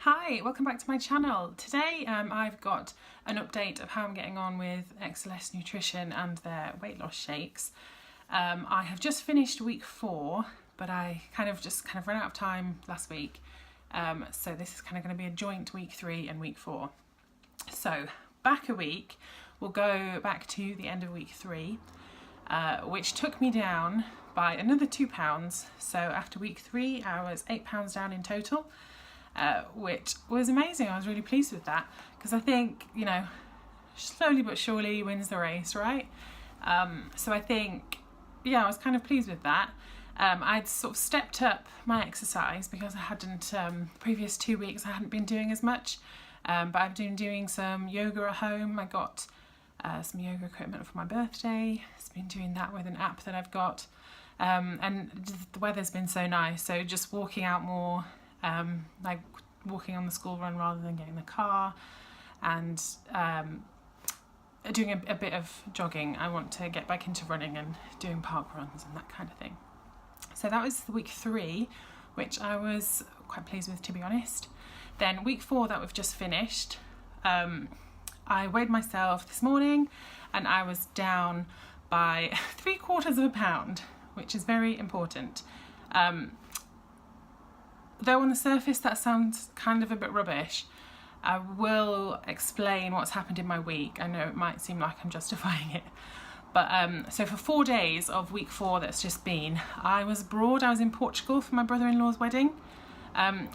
Hi, welcome back to my channel. Today I've got an update of how I'm getting on with XLS-Nutrition and their weight loss shakes. I have just finished week 4, but I kind of ran out of time last week. So this is kind of going to be a joint week 3 and week 4. So back a week, we'll go back to the end of week 3, which took me down by another 2 pounds. So after week 3, I was 8 pounds down in total. Which was amazing. I was really pleased with that because I think, you know, slowly but surely wins the race, right? So I think, yeah, I was kind of pleased with that. I'd sort of stepped up my exercise because I hadn't, the previous 2 weeks I hadn't been doing as much, but I've been doing some yoga at home. I got some yoga equipment for my birthday. I've been doing that with an app that I've got, and the weather's been so nice, so just walking out more, like walking on the school run rather than getting the car, and doing a bit of jogging. I want to get back into running and doing park runs and that kind of thing. So that was week 3, which I was quite pleased with, to be honest. Then week 4 that we've just finished, I weighed myself this morning and I was down by 3/4 pound, which is very important. Though on the surface that sounds kind of a bit rubbish, I will explain what's happened in my week. I know it might seem like I'm justifying it, but so for 4 days of week 4 that's just been, I was abroad. I was in Portugal for my brother-in-law's wedding.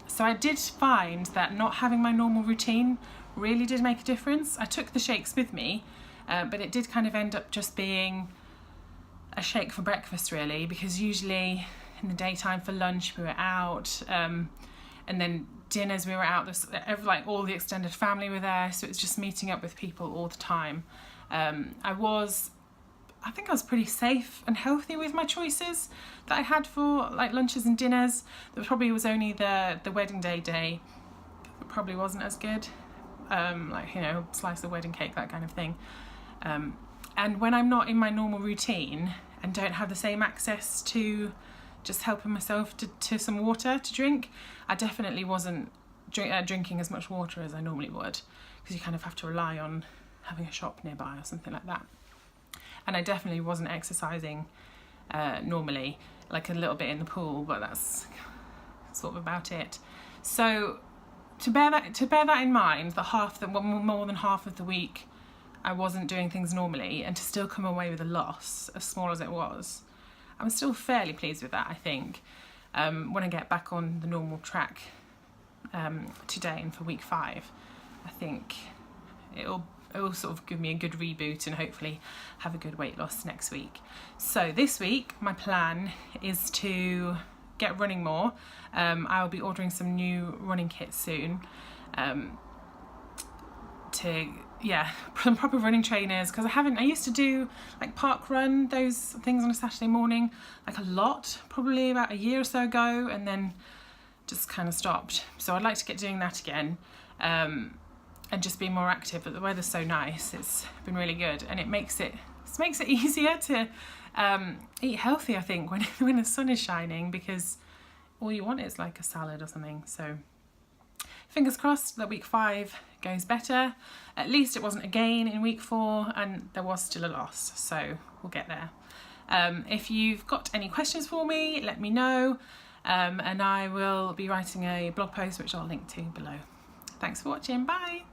So I did find that not having my normal routine really did make a difference. I took the shakes with me, but it did kind of end up just being a shake for breakfast really, because usually in the daytime for lunch we were out, and then dinners we were out. Like all the extended family were there, so it's just meeting up with people all the time. I think I was pretty safe and healthy with my choices that I had for like lunches and dinners. There probably was only the wedding day that probably wasn't as good, like, you know, slice of wedding cake, that kind of thing. And when I'm not in my normal routine and don't have the same access to just helping myself to some water to drink, I definitely wasn't drinking as much water as I normally would, because you kind of have to rely on having a shop nearby or something like that. And I definitely wasn't exercising normally, like a little bit in the pool, but that's sort of about it. So to bear that in mind, more than half of the week I wasn't doing things normally, and to still come away with a loss as small as it was, I'm still fairly pleased with that, I think. When I get back on the normal track today and for week 5, I think it'll sort of give me a good reboot and hopefully have a good weight loss next week. So this week my plan is to get running more. I'll be ordering some new running kits soon, some proper running trainers, because I used to do like park run, those things on a Saturday morning, like a lot, probably about a year or so ago, and then just kind of stopped. So I'd like to get doing that again, and just be more active. But the weather's so nice, it's been really good, and it makes it easier to eat healthy, I think, when the sun is shining, because all you want is like a salad or something. So fingers crossed that week 5 goes better. At least it wasn't a gain in week 4, and there was still a loss, so we'll get there. If you've got any questions for me, let me know, and I will be writing a blog post which I'll link to below. Thanks for watching, bye!